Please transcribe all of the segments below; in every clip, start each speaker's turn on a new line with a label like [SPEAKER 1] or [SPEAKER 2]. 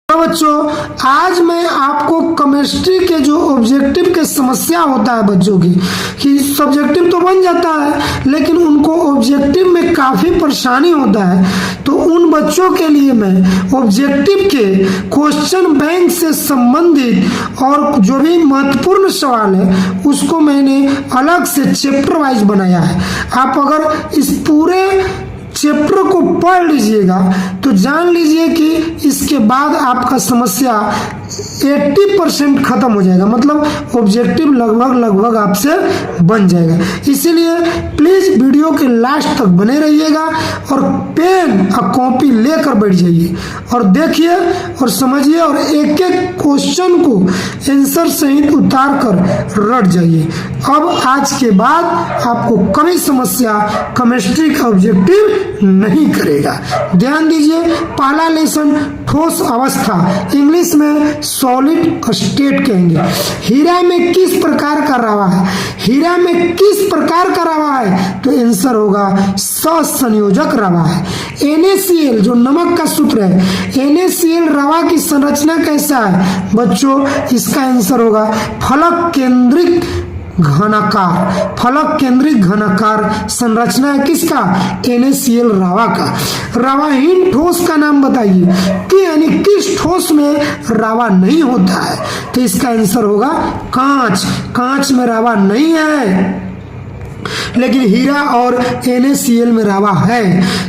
[SPEAKER 1] तो बच्चों आज मैं आपको केमिस्ट्री के जो ऑब्जेक्टिव के समस्या होता है बच्चों की कि सब्जेक्टिव तो बन जाता है लेकिन उनको ऑब्जेक्टिव में काफ़ी परेशानी होता है, तो उन बच्चों के लिए मैं ऑब्जेक्टिव के क्वेश्चन बैंक से संबंधित और जो भी महत्वपूर्ण सवाल है उसको मैंने अलग से चैप्टर वाइज बनाया है। आप अगर इस पूरे चैप्टर को पढ़ लीजिएगा तो जान लीजिए कि इसके बाद आपका समस्या 80% खत्म हो जाएगा, मतलब ऑब्जेक्टिव लगभग आपसे बन जाएगा। इसीलिए प्लीज वीडियो के लास्ट तक बने रहिएगा और पेन और कॉपी लेकर बैठ जाइए और देखिए और समझिए और एक एक क्वेश्चन को आंसर सहित उतार कर रट जाइए। अब आज के बाद आपको कभी समस्या केमिस्ट्री का ऑब्जेक्टिव नहीं करेगा। ध्यान दीजिए, पहला लेसन ठोस अवस्था, इंग्लिश में सॉलिड स्टेट कहेंगे। हीरा में किस प्रकार का रवा है? हीरा में किस प्रकार का रवा है? तो आंसर होगा सहसंयोजक रवा है। NaCl जो नमक का सूत्र है, NaCl रवा की संरचना कैसा है बच्चों? इसका आंसर होगा फलक केंद्रित घनाकार। फलक केंद्रित घनाकार संरचना है किसका? NaCl रवा का। रवाहीन ठोस का नाम बताइए कि यानी किस ठोस में रवा नहीं होता है? तो इसका आंसर होगा कांच। कांच में रवा नहीं है लेकिन हीरा और NaCl में रवा है।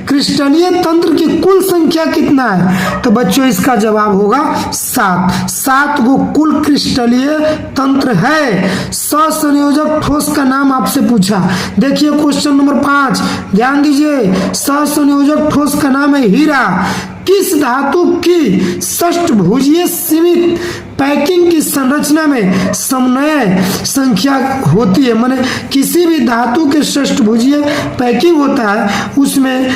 [SPEAKER 1] क्रिस्टलीय तंत्र की कुल संख्या कितना है? तो बच्चों इसका जवाब होगा 7। 7 गो कुल क्रिस्टलीय तंत्र है। सहसंयोजक ठोस का नाम आपसे पूछा। देखिए क्वेश्चन नंबर 5, ध्यान दीजिए। सहसंयोजक ठोस का नाम है हीरा। किस धातु की षष्ठभुजीय सीमित पैकिंग की संरचना में समन्वय संख्या होती है? माने किसी भी धातु के षष्ठभुजीय पैकिंग होता है उसमें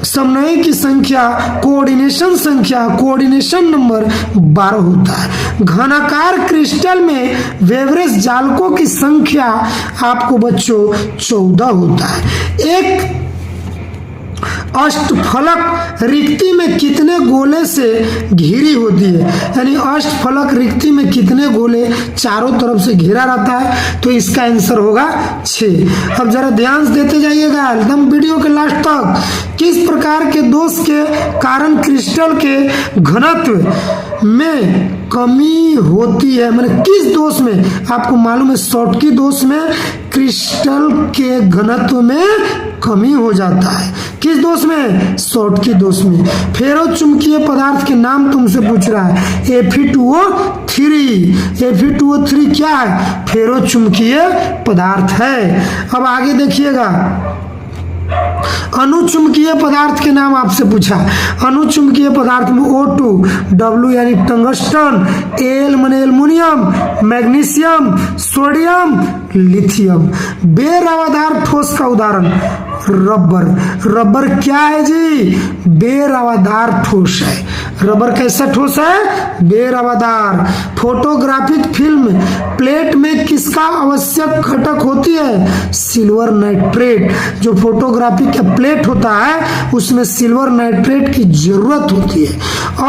[SPEAKER 1] समन्वय की संख्या कोऑर्डिनेशन नंबर 12 होता है। घनाकार क्रिस्टल में वेवरेज जालकों की संख्या आपको बच्चों 14 होता है। एक अष्टफलक रिक्ति में कितने गोले से घिरी होती है? यानी अष्टफलक रिक्ति में कितने गोले चारों तरफ से घिरा रहता है? तो इसका आंसर होगा 6। अब जरा ध्यान से देते जाइएगा एकदम वीडियो के लास्ट तक। किस प्रकार के दोष के कारण क्रिस्टल के घनत्व में कमी होती है? मतलब किस दोष में? आपको मालूम है शॉर्टकी दोष में क्रिस्टल के घनत्व में कमी हो जाता है। किस दोष में? शॉर्टकी दोष में। फेरो चुंबकीय पदार्थ के नाम तुमसे पूछ रहा है। Fe2O3। Fe2O3 क्या है? फेरो चुंबकीय पदार्थ है। अब आगे देखिएगा, अनुचुंबकीय पदार्थ के नाम आपसे पूछा। अनुचुंबकीय पदार्थ में O2, W यानी टंगस्टन, Al माने एल्युमिनियम, मैग्नीशियम, सोडियम, लिथियम। बेरवादार ठोस का उदाहरण रबर। रबर क्या है जी? बेरवादार ठोस है। रबर कैसा ठोस है? बेरवादार। फोटोग्राफिक फिल्म प्लेट में किसका आवश्यक घटक होती है? Silver nitrate. जो फोटोग्राफी का प्लेट होता है उसमें सिल्वर नाइट्रेट की जरूरत होती है।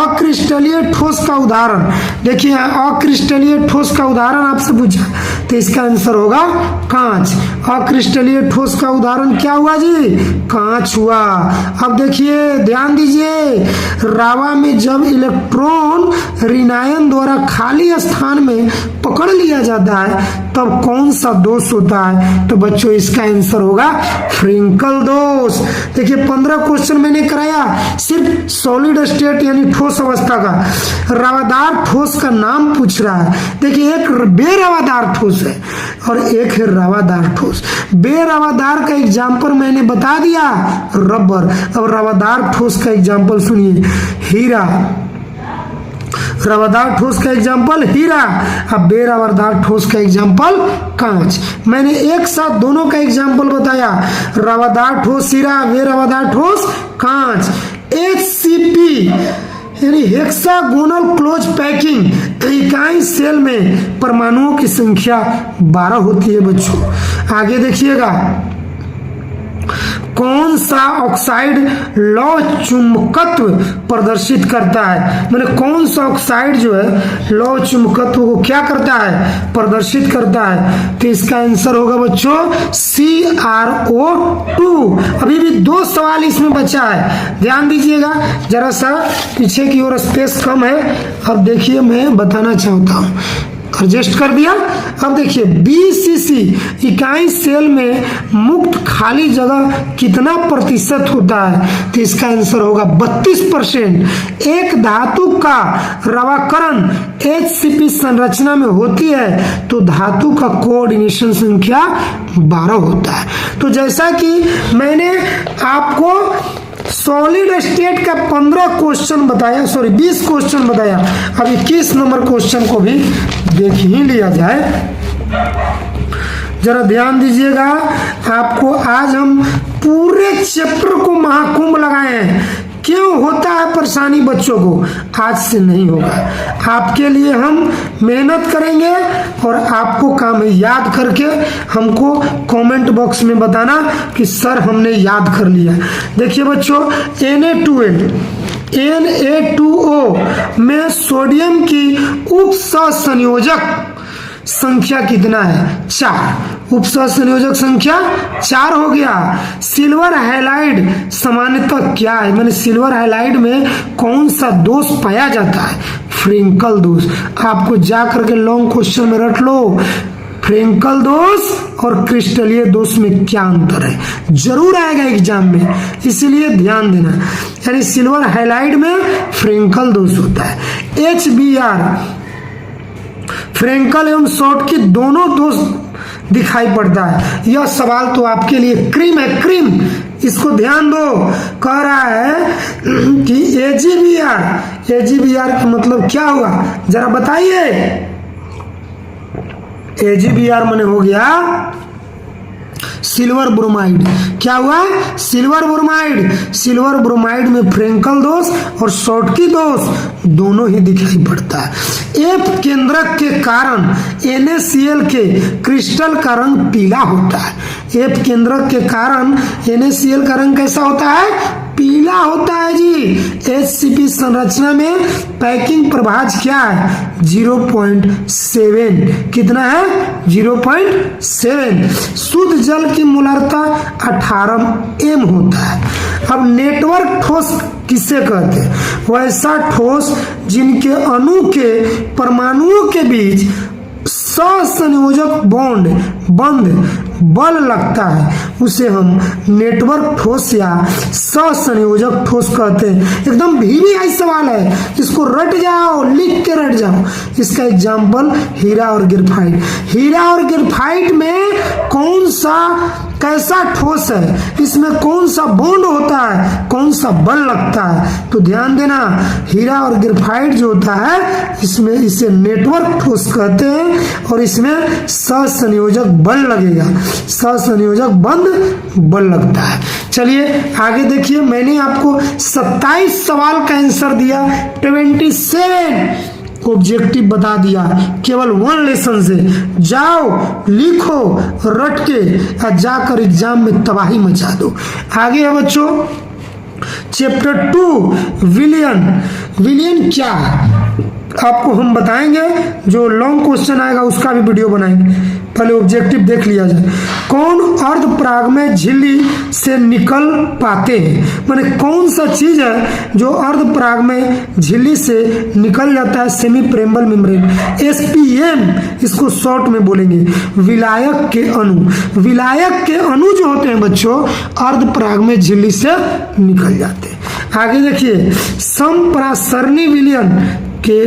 [SPEAKER 1] अक्रिस्टलीय ठोस का उदाहरण देखिए, अक्रिस्टलीय ठोस का उदाहरण आपसे पूछा तो इसका आंसर होगा कांच। अक्रिस्टलीय ठोस का उदाहरण क्या हुआ जी? कांच हुआ। अब देखिए ध्यान दीजिए, रावा में जब इलेक्ट्रॉन ऋणायन द्वारा खाली स्थान में पकड़ लिया जाता है तब कौन सा दोष होता है? तो बच्चों इसका आंसर होगा फ्रिंकल दोष। देखिए 15 क्वेश्चन मैंने कराया सिर्फ सॉलिड स्टेट यानी ठोस अवस्था का। रवादार ठोस का नाम पूछ रहा है। देखिए एक बेरवादार ठोस है और एक है रवादार ठोस। बेरवादार का एग्जाम्पल मैंने बता दिया, रबर। अब रवादार ठोस का एग्जाम्पल सुनिए, हीरा। रवादार ठोस का एग्जाम्पल हीरा, अब बेरवादार ठोस का एग्जाम्पल कांच। मैंने एक साथ दोनों का एग्जाम्पल बताया, रवादार ठोस हीरा, बेरवादार ठोस कांच। HCP यानी हेक्सागोनल क्लोज पैकिंग। इकाई सेल में परमाणुओं की संख्या 12 होती है बच्चों। आगे देखिएगा, कौन सा ऑक्साइड लौह चुंबकत्व प्रदर्शित करता है, मैंने कौन सा ऑक्साइड जो है लौह चुंबकत्व को क्या करता है, प्रदर्शित करता है। तो इसका आंसर होगा बच्चों CrO2। अभी भी 2 सवाल इसमें बचा है, ध्यान दीजिएगा, जरा सा पीछे की ओर स्पेस कम है। अब देखिए मैं बताना चाहता हूँ, एडजस्ट कर दिया। अब देखिए BCC इकाई सेल में मुक्त खाली जगह कितना प्रतिशत होता है, तो इसका आंसर होगा 32%। एक धातु का रवाकरण HCP संरचना में होती है तो धातु का कोऑर्डिनेशन संख्या 12 होता है। तो जैसा कि मैंने आपको सॉलिड स्टेट का 15 क्वेश्चन बताया, सॉरी 20 क्वेश्चन बताया, अब 21 नंबर क्वेश्चन को भी देख ही लिया जाए। जरा ध्यान दीजिएगा, आपको आज हम पूरे चैप्टर को महाकुंभ लगाए हैं। क्यों होता है परेशानी बच्चों को, आज से नहीं होगा। आपके लिए हम मेहनत करेंगे और आपको काम है याद करके हमको कमेंट बॉक्स में बताना कि सर हमने याद कर लिया। देखिए बच्चों, Na2O में सोडियम की उप सहसंयोजक संख्या कितना है, 4। उप सहसंयोजक संख्या 4 हो गया। सिल्वर हैलाइड सामान्यतः क्या है, मैंने सिल्वर हैलाइड में कौन सा दोष पाया जाता है, फ्रिंकल दोष। आपको जा करके लॉन्ग क्वेश्चन में रट लो, फ्रिंकल दोष और क्रिस्टलीय दोष में क्या अंतर है, जरूर आएगा एग्जाम में, इसीलिए ध्यान देना। यानी सिल्वर हैलाइड में फ्रिंकल दोष होता है। HBr फ्रेंकल एवं शॉर्ट की दोनों दोष दिखाई पड़ता है। यह सवाल तो आपके लिए क्रीम है, क्रीम, इसको ध्यान दो। कह रहा है कि AgBr का मतलब क्या हुआ, जरा बताइए। AgBr माने हो गया सिल्वर ब्रोमाइड। क्या हुआ, सिल्वर ब्रोमाइड। सिल्वर ब्रोमाइड में फ्रेंकल दोष और शॉर्टकी दोष दोनों ही दिखाई पड़ता है। एफ केंद्रक के कारण NaCl के क्रिस्टल का रंग पीला होता है। एफ केंद्रक के कारण NaCl का रंग कैसा होता है, पीला होता है जी। HCP संरचना में पैकिंग प्रभाज क्या है, 0.7। कितना है, 0.7। शुद्ध जल की मोलारिता 18 m होता है। अब नेटवर्क ठोस किसे कहते हैं, वैसा ठोस जिनके अणु के परमाणुओं के बीच सहसंयोजक बंध बल लगता है, उसे हम नेटवर्क ठोस या सहसंयोजक ठोस कहते हैं। एकदम VVI सवाल है, इसको रट जाओ, लिख के रट जाओ। इसका एग्जाम्पल हीरा और ग्रेफाइट। हीरा और ग्रेफाइट में कौन सा कैसा ठोस है, इसमें कौन सा बॉन्ड होता है, कौन सा बल लगता है, तो ध्यान देना। हीरा और ग्रेफाइट जो होता है इसमें इसे नेटवर्क ठोस कहते हैं और इसमें सहसंयोजक बल लगेगा, सहसंयोजक बंध बल लगता है। चलिए आगे देखिए, मैंने आपको 27 सवाल का आंसर दिया, 27 ऑब्जेक्टिव बता दिया केवल 1 लेसन से। जाओ लिखो रट के और जाकर एग्जाम में तबाही मचा दो। आगे है बच्चों चैप्टर 2 विलियन क्या है आपको हम बताएंगे, जो लॉन्ग क्वेश्चन आएगा उसका भी वीडियो बनाएंगे। पहले ऑब्जेक्टिव देख लिया जाए। कौन अर्ध परागमय झिल्ली से निकल पाते हैं, माने कौन सा चीज है जो अर्ध परागमय झिल्ली से निकल जाता है, सेमी प्रेम्बल मेम्ब्रेन, SPM इसको शॉर्ट में बोलेंगे। विलायक के अणु जो होते हैं बच्चों अर्ध परागमय झिल्ली से निकल जाते हैं। आगे देखिए, समपरासरणी विलयन के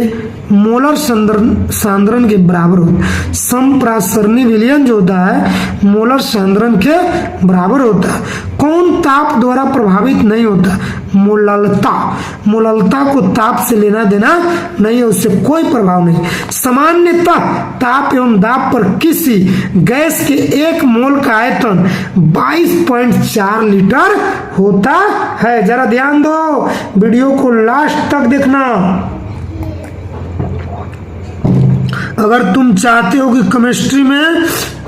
[SPEAKER 1] मोलर सांद्रण के बराबर होता है। समपरासरणी विलयन जो होता है मोलर सांद्रण के बराबर होता है। कौन ताप द्वारा प्रभावित नहीं होता, मोललता को ताप से लेना देना नहीं है, उससे कोई प्रभाव नहीं। सामान्यतः ताप एवं दाब पर किसी गैस के 1 मोल का आयतन 22.4 लीटर होता है। जरा ध्यान दो, वीडियो को लास्ट तक देखना। अगर तुम चाहते हो कि केमिस्ट्री में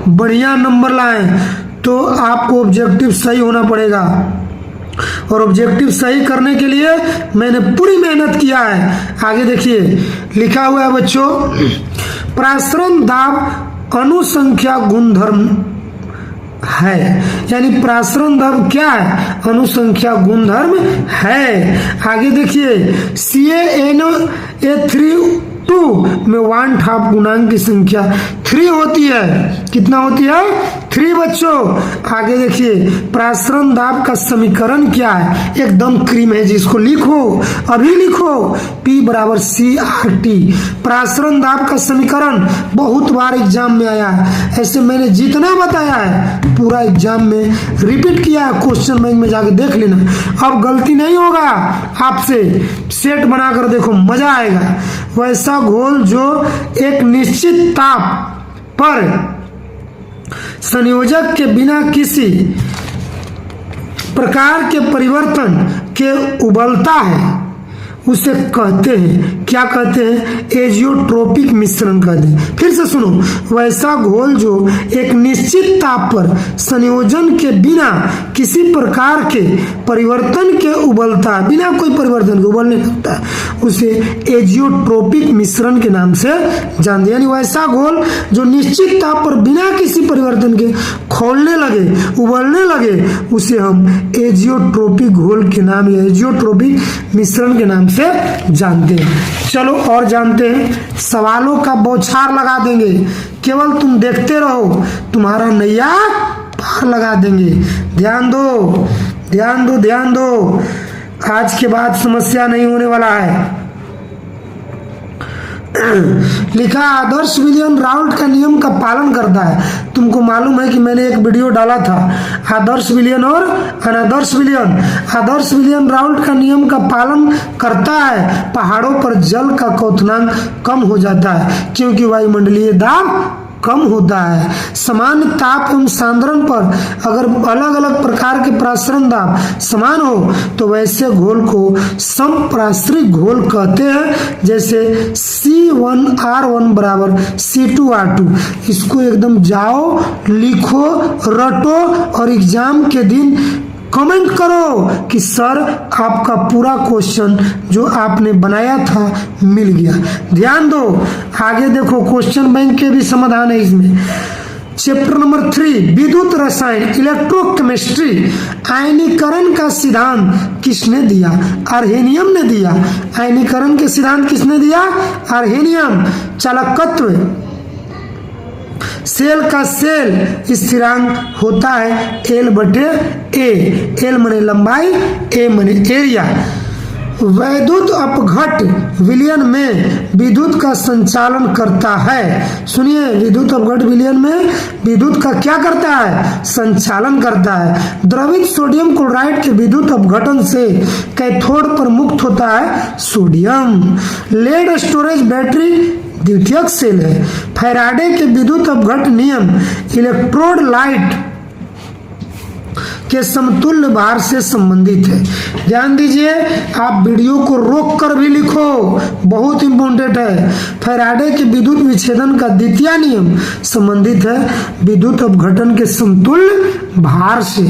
[SPEAKER 1] बढ़िया नंबर लाएं तो आपको ऑब्जेक्टिव सही होना पड़ेगा। और ऑब्जेक्टिव सही करने के लिए मैंने पूरी मेहनत किया है। आगे देखिए लिखा हुआ है बच्चों, प्रासरण दाब अनुसंख्या गुणधर्म है, यानी प्रासरण दाब क्या है? अनुसंख्या गुणधर्म है। आगे देखिए CaNO2 में 1/2 गुणांक की संख्या 3 होती है। कितना होती है? 3 बच्चों। आगे देखिए प्रासरण दाब का समीकरण क्या है? एकदम क्रीम है, जिसको लिखो, अभी लिखो, P = CRT। प्रासरण दाब का समीकरण बहुत बार एग्जाम में आया है। ऐसे मैंने जितना बताया है पूरा एग्जाम में रिपीट किया है, क्वेश्चन बैंक में जाके देख लेना। अब गलती नहीं होगा आपसे, सेट बनाकर देखो, मजा आएगा। वैसा घोल जो एक निश्चित ताप पर संयोजक के बिना किसी प्रकार के परिवर्तन के उबलता है, उसे कहते हैं, क्या कहते हैं? एजियोट्रोपिक मिश्रण कहते हैं। फिर से सुनो, वैसा घोल जो एक निश्चित ताप पर संयोजन के बिना किसी प्रकार के परिवर्तन के उबलता है, बिना कोई परिवर्तन के उबलने लगता है, उसे एजियोट्रोपिक मिश्रण के नाम से जानते हैं। यानी वैसा घोल जो निश्चित ताप पर बिना किसी परिवर्तन के खौलने लगे, उबलने लगे, उसे हम एजियोट्रोपिक घोल के नाम या एजियोट्रोपिक मिश्रण के नाम से जानते हैं। चलो और जानते हैं, सवालों का बौछार लगा देंगे, केवल तुम देखते रहो, तुम्हारा नैया पार लगा देंगे। ध्यान दो, ध्यान दो, ध्यान दो, आज के बाद समस्या नहीं होने वाला है। लिखा आदर्श विलियम राउल्ट का नियम का पालन करता है। तुमको मालूम है कि मैंने एक वीडियो डाला था, आदर्श विलियन और अनादर्श विलियन। आदर्श विलियम राउल्ट का नियम का पालन करता है, पहाड़ों पर जल का क्वथनांक कम हो जाता है क्योंकि वायुमंडलीय दाब कम होता है। समान ताप एवं सांद्रण पर अगर अलग अलग प्रकार के प्रासरण दाब समान हो तो वैसे घोल को समप्रासरिक घोल कहते हैं, जैसे C1R1 = C2R2। इसको एकदम जाओ, लिखो, रटो और एग्जाम के दिन कमेंट करो कि सर आपका पूरा क्वेश्चन जो आपने बनाया था मिल गया। ध्यान दो, आगे देखो क्वेश्चन बैंक के भी समाधान है इसमें। चैप्टर नंबर 3 विद्युत रसायन इलेक्ट्रोकेमिस्ट्री, आयनीकरण का सिद्धांत किसने दिया? अर्हेनियम ने दिया। आयनीकरण के सिद्धांत किसने दिया? अर्हेनियम। चालकत्व, सेल का सेल स्थिरांक होता है L/A। L माने लंबाई, A माने एरिया। वैद्युत अपघट विलयन में विद्युत का संचालन करता है। सुनिए, विद्युत अपघट विलयन में विद्युत का क्या करता है? संचालन करता है। द्रवित सोडियम क्लोराइड के विद्युत अपघटन से कैथोड पर मुक्त होता है सोडियम। लेड स्टोरेज बैटरी द्वितीयक सेल है। फैराडे के विद्युत अपघट नियम इलेक्ट्रोड लाइट के समतुल्य भार से संबंधित है। ध्यान दीजिए, आप वीडियो को रोक कर भी लिखो, बहुत इंपॉर्टेंट है। फैराडे के विद्युत विच्छेदन का द्वितीय नियम संबंधित है विद्युत अपघटन के समतुल्य भार से।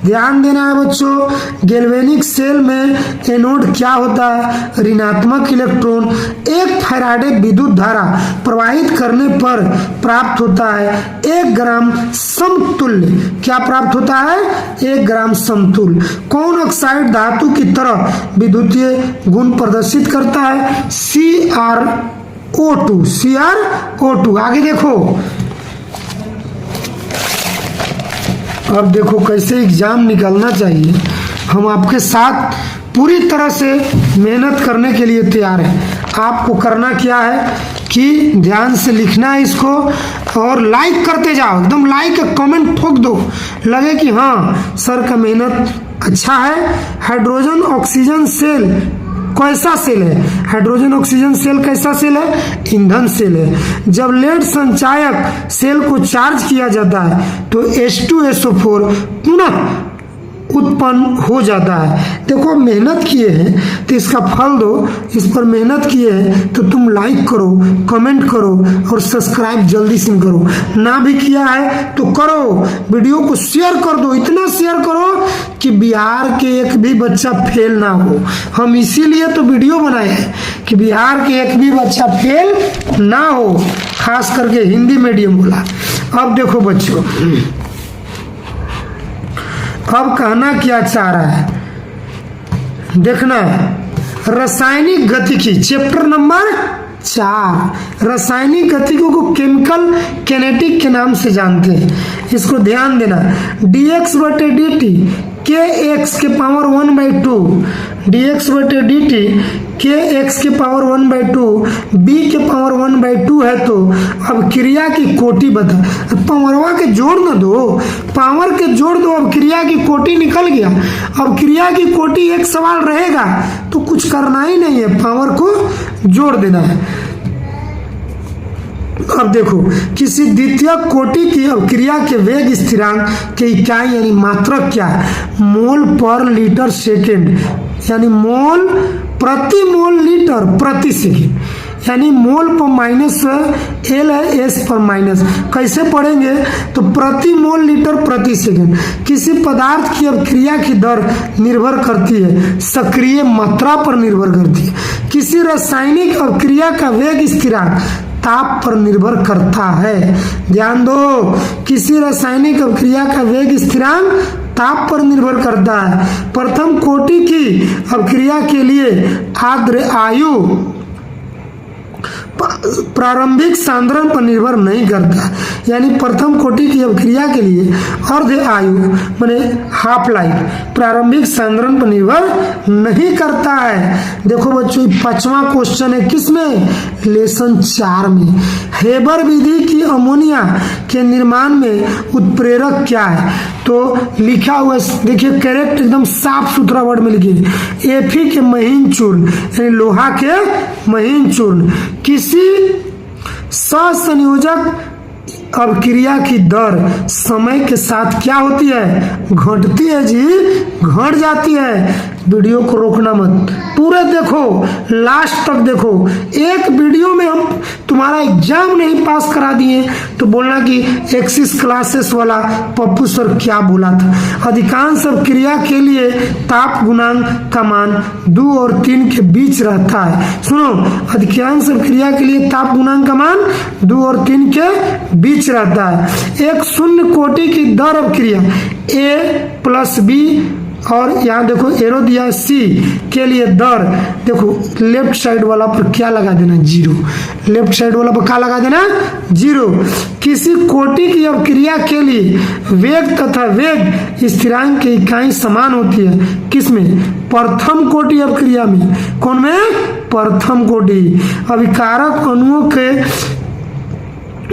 [SPEAKER 1] ध्यान देना है बच्चों, गैल्वेनिक सेल में एनोड क्या होता है? ऋणात्मक इलेक्ट्रॉन। एक फैराडे विद्युत धारा प्रवाहित करने पर प्राप्त होता है 1 ग्राम समतुल्य। क्या प्राप्त होता है? 1 ग्राम समतुल्य। कौन ऑक्साइड धातु की तरह विद्युतीय गुण प्रदर्शित करता है? CrO2। CrO2। आगे देखो, अब देखो कैसे एग्जाम निकलना चाहिए। हम आपके साथ पूरी तरह से मेहनत करने के लिए तैयार हैं। आपको करना क्या है कि ध्यान से लिखना है इसको और लाइक करते जाओ, एकदम लाइक कमेंट ठोक दो, लगे कि हाँ सर का मेहनत अच्छा है। हाइड्रोजन ऑक्सीजन सेल कैसा सेल है? हाइड्रोजन ऑक्सीजन सेल कैसा सेल है? ईंधन सेल है। जब लेड संचायक सेल को चार्ज किया जाता है तो H2SO4 पुनः उत्पन्न हो जाता है। देखो मेहनत किए हैं तो इसका फल दो, इस पर मेहनत किए हैं तो तुम लाइक करो, कमेंट करो और सब्सक्राइब जल्दी से करो। ना भी किया है तो करो, वीडियो को शेयर कर दो, इतना शेयर करो कि बिहार के एक भी बच्चा फेल ना हो। हम इसीलिए तो वीडियो बनाए हैं कि बिहार के एक भी बच्चा फेल ना हो, खास करके हिंदी मीडियम वाला। अब देखो बच्चों, अब कहना क्या चाह रहा है देखना। रासायनिक गतिकी चैप्टर नंबर 4, रासायनिक गतिकी को केमिकल किनेटिक के नाम से जानते हैं। इसको ध्यान देना। dx बटे dt kx के पावर 1/2, dx बटे dt kx के पावर 1/2 b के पावर 1/2 है। तो अब क्रिया की कोटि बता, पावरवा के जोड़ न दो, पावर के जोड़ दो, अब क्रिया की कोटि निकल गया। अब क्रिया की कोटि एक सवाल रहेगा तो कुछ करना ही नहीं है, पावर को जोड़ देना है। अब देखो, किसी द्वितीय कोटि की अभिक्रिया के वेग स्थिरांक के इकाई यानी मात्रक क्या है? मोल पर लीटर सेकेंड, यानी मोल प्रति मोल लीटर प्रति सेकेंड, यानी मोल पर माइनस एल है, एस पर माइनस। कैसे पढ़ेंगे? तो प्रति मोल लीटर प्रति सेकेंड। किसी पदार्थ की अभिक्रिया की दर निर्भर करती है, सक्रिय मात्रा पर निर्भर करती है। किसी रासायनिक अभिक्रिया का वेग स्थिरांक ताप पर निर्भर करता है। ध्यान दो, किसी रासायनिक अभिक्रिया का वेग स्थिरांक ताप पर निर्भर करता है। प्रथम कोटि की अभिक्रिया के लिए आर्द्र आयु प्रारंभिक सांद्रण पर निर्भर नहीं करता, यानी प्रथम कोटि की अभिक्रिया के लिए अर्ध आयु माने हाफ लाइफ प्रारंभिक सांद्रण पर निर्भर नहीं करता है। देखो बच्चों, 5वां क्वेश्चन है किसमें? लेसन 4 में। हेबर विधि की अमोनिया के निर्माण में उत्प्रेरक क्या है? तो लिखा हुआ देखिए, करेक्ट एकदम साफ सुथरा वर्ड में लिखिए, एफी के महीन चूर्ण यानी लोहा के महीन चूर्ण। किसी सहसंयोजक अभिक्रिया की दर समय के साथ क्या होती है? घटती है जी, घट जाती है। वीडियो को रोकना मत, पूरे देखो, लास्ट तक देखो। एक वीडियो में हम तुम्हारा एग्जाम नहीं पास करा दिए तो बोलना कि एक्सिस क्लासेस वाला पप्पू सर क्या बोला था। अधिकांश अभिक्रिया के लिए ताप गुणांक का मान 2 और 3 के बीच रहता है। सुनो, अधिकांश अभिक्रिया के लिए ताप गुणांक का मान 2 और 3 के बीच रहता है। एक शून्य कोटि की दर अभिक्रिया A + B, और यहाँ देखो एरो दिया C के लिए दर, देखो लेफ्ट साइड वाला पर क्या लगा देना? 0। लेफ्ट साइड वाला पर क्या लगा देना? 0। किसी कोटि की अभिक्रिया के लिए वेग तथा वेग स्थिरांक की इकाई समान होती है। किसमें? प्रथम कोटि अभिक्रिया में। कौन में? प्रथम कोटि। अभिकारक अणुओं के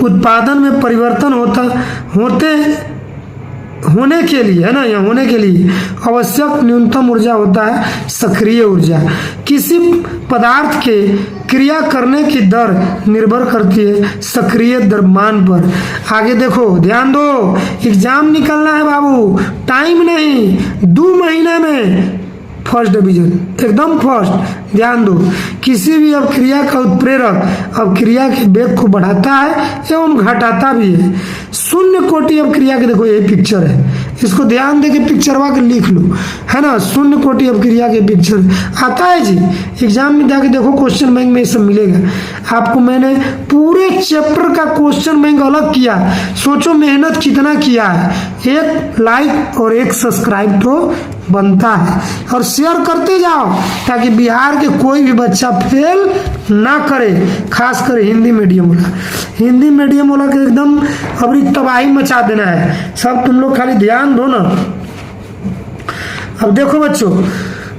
[SPEAKER 1] उत्पादन में परिवर्तन होने के लिए, है ना, यहाँ होने के लिए आवश्यक न्यूनतम ऊर्जा होता है सक्रिय ऊर्जा। किसी पदार्थ के क्रिया करने की दर निर्भर करती है सक्रिय द्रव्यमान पर। आगे देखो, ध्यान दो, एग्जाम निकलना है बाबू, टाइम नहीं, 2 महीने में फर्स्ट डिवीजन, एकदम फर्स्ट। ध्यान दो, किसी भी अभिक्रिया का उत्प्रेरक अभिक्रिया के वेग को बढ़ाता है एवं घटाता भी है। शून्य कोटि अभिक्रिया के, देखो ये पिक्चर है, इसको ध्यान दे के पिक्चरवा के लिख लो, है ना। शून्य कोटि अभिक्रिया के पिक्चर आता है जी, एग्जाम में जाके देखो, क्वेश्चन बैंक में ये सब मिलेगा आपको। मैंने पूरे चैप्टर का क्वेश्चन बैंक अलग किया, सोचो मेहनत कितना किया है। एक लाइक और एक सब्सक्राइब तो बनता है, और शेयर करते जाओ ताकि बिहार के कोई भी बच्चा फेल ना करे, खासकर हिंदी मीडियम वाला। हिंदी मीडियम वाला के एकदम अभी तबाही मचा देना है, सब तुम लोग खाली ध्यान दो ना। अब देखो बच्चों,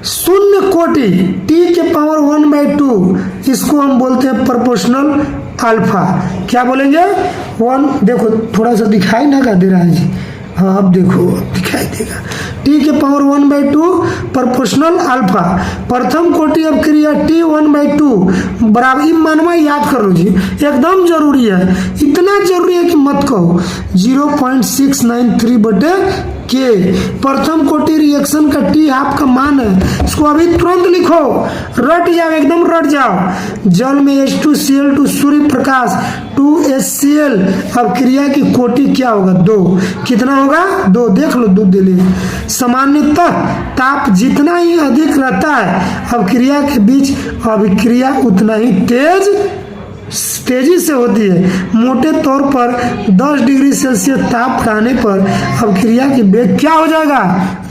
[SPEAKER 1] शून्य कोटि T के पावर 1/2, इसको हम बोलते हैं प्रोपोर्शनल अल्फा। क्या बोलेंगे? 1, देखो थोड़ा सा दिखाई ना का दे रहा है जी, हाँ अब देखो दिखाई देगा। T के पावर 1/2 प्रोपोर्शनल अल्फा। प्रथम कोटि अभिक्रिया T 1/2 बराबर, मानवा याद कर लो जी, एकदम जरूरी है, इतना जरूरी है कि मत कहो। 0.693 बटे के। प्रथम कोटि रिएक्शन का टी हाफ का मान है, इसको अभी तुरंत लिखो, रट जाओ, एकदम रट जाओ। जल में H2Cl2 सूर्य प्रकाश 2HCl। अब क्रिया की कोटि क्या होगा? 2। कितना होगा? 2। देख लो, दूध ले। सामान्यतः ताप जितना ही अधिक रहता है अब क्रिया के बीच अभिक्रिया उतना ही तेजी से होती है। मोटे तौर पर 10 डिग्री सेल्सियस ताप बढ़ाने पर अब क्रिया की वेग क्या हो जाएगा?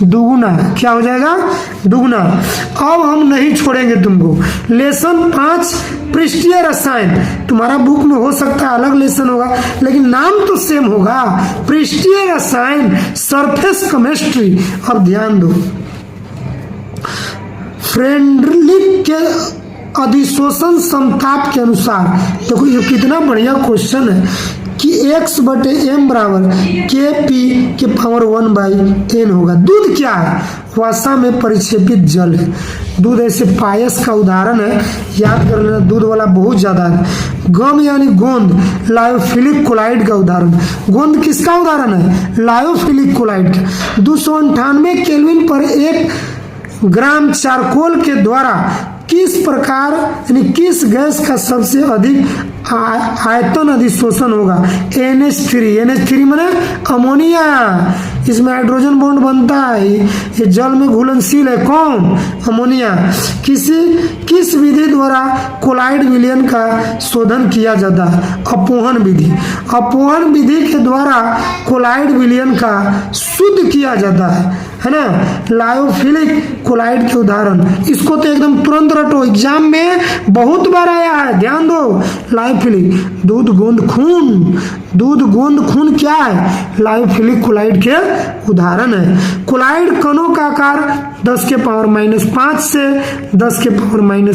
[SPEAKER 1] दुगुना। क्या हो जाएगा? दुगुना। अब हम नहीं छोड़ेंगे तुमको। लेसन 5 पृष्ठीय रसायन। तुम्हारा बुक में हो सकता है अलग लेसन होगा, लेकिन नाम तो सेम होगा, पृष्ठीय रसायन, सरफेस केमिस्ट्री। अब ध्यान दो, फ्रेंडलिक के अधिशोषण समताप के अनुसार, देखो ये कितना बढ़िया क्वेश्चन है कि x/m बराबर Kp⁴ होगा। दूध क्या है? वसा में परिक्षेपित जल है। दूध ऐसे पायस का उदाहरण है, याद कर लेना, दूध वाला बहुत ज्यादा है। गम यानी गोंद, लायोफिलिक कोलाइड का उदाहरण। गोंद किसका उदाहरण है? लायोफिलिक कोलाइड का। 298 केल्विन पर 1 ग्राम चारकोल के द्वारा किस प्रकार यानी किस गैस का सबसे अधिक आयतन अधिशोषण होगा? NH3 माने अमोनिया। इसमें हाइड्रोजन बॉन्ड बनता है, ये जल में घुलनशील है। कौन? अमोनिया। किस विधि द्वारा कोलाइड विलयन का शोधन किया जाता है? अपोहन विधि। अपोहन विधि के द्वारा कोलाइड विलयन का शुद्ध किया जाता है ना। लायोफिलिक कोलाइड के उदाहरण, इसको तो एकदम तुरंत रटो, एग्जाम में बहुत बार आया है, ध्यान दो। लायोफिलिक, दूध गोंद खून। दूध गोंद खून क्या है? लायोफिलिक कोलाइड के उदाहरण है। कोलाइड कणों का आकार 10⁻⁻5 से 10⁻⁷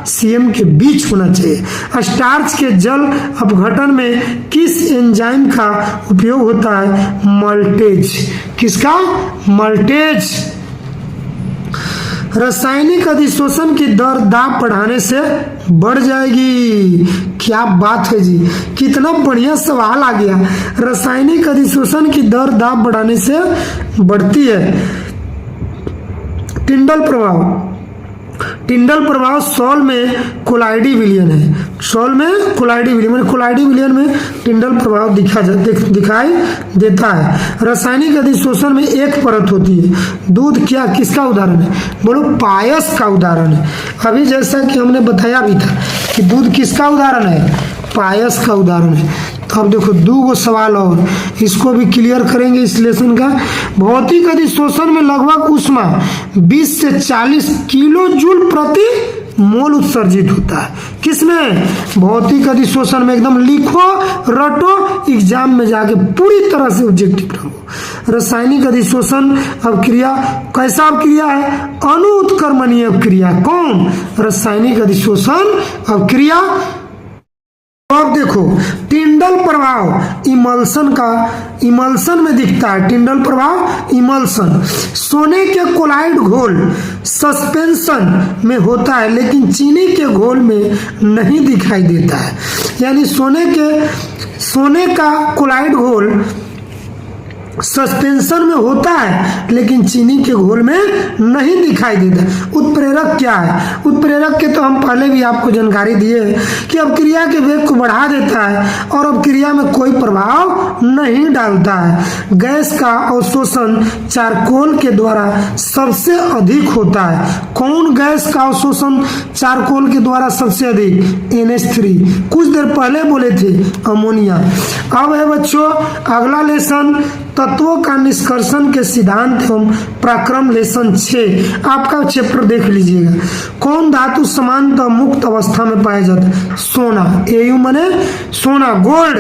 [SPEAKER 1] cm के बीच होना चाहिए। स्टार्च के जल अपघटन में किस एंजाइम का उपयोग होता है? मल्टेज। किसका? मल्टेज। रासायनिक अधिशोषण की दर दाब बढ़ाने से बढ़ जाएगी। क्या बात है जी, कितना बढ़िया सवाल आ गया। रासायनिक अधिशोषण की दर दाब बढ़ाने से बढ़ती है। टिंडल प्रभाव। टिंडल प्रभाव सॉल में कोलाइडी विलयन है। सॉल में कोलाइडी विलयन, कोलाइडी विलयन में टिंडल प्रभाव दिखाई देता है। रासायनिक अधिशोषण में एक परत होती है। दूध क्या किसका उदाहरण है? बोलो, पायस का उदाहरण है। अभी जैसा कि हमने बताया भी था कि दूध किसका उदाहरण है? पायस का उदाहरण है। तो अब देखो 2 सवाल और, इसको भी क्लियर करेंगे इस लेसन का। भौतिक अधिशोषण में लगभग ऊष्मा 20 से 40 किलो जूल प्रति मोल उत्सर्जित होता है। किसमें? भौतिक अधिशोषण में। एकदम लिखो, रटो, एग्जाम में जाके पूरी तरह से ऑब्जेक्टिव रहो। रासायनिक अधिशोषण अवक्रिया कैसा अवक्रिया है? अणु उत्क्रमणीय अवक्रिया। कौन? रासायनिक अधिशोषण अवक्रिया। अब देखो, टिंडल प्रभाव इमल्सन में दिखता है। टिंडल प्रभाव इमल्सन। सोने के कोलाइड घोल सस्पेंशन में होता है, लेकिन चीनी के घोल में नहीं दिखाई देता है। यानी सोने का कोलाइड घोल सस्पेंशन में होता है, लेकिन चीनी के घोल में नहीं दिखाई देता। उत्प्रेरक क्या है? उत्प्रेरक के तो हम पहले भी आपको जानकारी दिए कि अवक्रिया के वेग को बढ़ा देता है और अवक्रिया में कोई प्रभाव नहीं डालता है। गैस का अवशोषण चारकोल के द्वारा सबसे अधिक होता है। कौन गैस का अवशोषण चारकोल के द्वारा सबसे अधिक? NH3। कुछ देर पहले बोले थे अमोनिया। अब है बच्चों अगला लेसन, तत्वों का निष्कर्षण के सिद्धांत एवं प्रक्रम। लेसन 6 आपका चैप्टर देख लीजिएगा। कौन धातु समानतः मुक्त अवस्था में पाया जाता है? सोना। Au माने सोना, गोल्ड।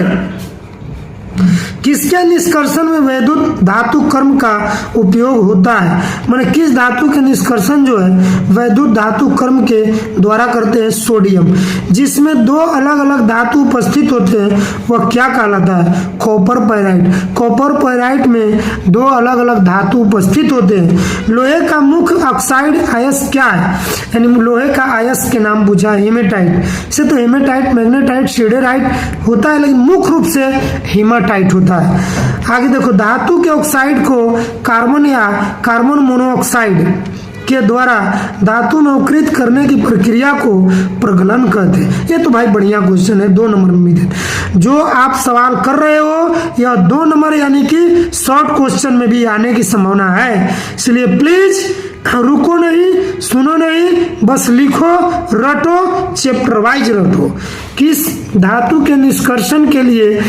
[SPEAKER 1] किसके निष्कर्षण में वैद्युत धातु कर्म का उपयोग होता है? माने किस धातु के निष्कर्षण जो है वैद्युत धातु कर्म के द्वारा करते हैं? सोडियम। जिसमें 2 अलग अलग धातु उपस्थित होते हैं वह क्या कहलाता है? Copper pyrite. कॉपर पाइराइट में 2 अलग अलग धातु उपस्थित होते हैं। लोहे का मुख्य ऑक्साइड अयस्क क्या है? यानी लोहे का अयस्क के नाम पूछा हेमेटाइट से। तो हेमेटाइट, मैग्नेटाइट, सिडेराइट होता है, लेकिन मुख्य रूप से हेमाटाइट हेमाटाइट होता है। आगे देखो, धातु के ऑक्साइड को कार्बन या कार्बन मोनोऑक्साइड के द्वारा धातु नवकृत करने की प्रक्रिया को प्रगलन कहते हैं। ये तो भाई बढ़िया क्वेश्चन है, 2 नंबर में मिले। जो आप सवाल कर रहे हो यह 2 नंबर यानी कि शॉर्ट क्वेश्चन में भी आने की संभावना है, इसलिए प्लीज रुको नहीं, सुनो नहीं, बस लिखो, रटो, चैप्टर वाइज रटो। किस धातु के निष्कर्षण के लिए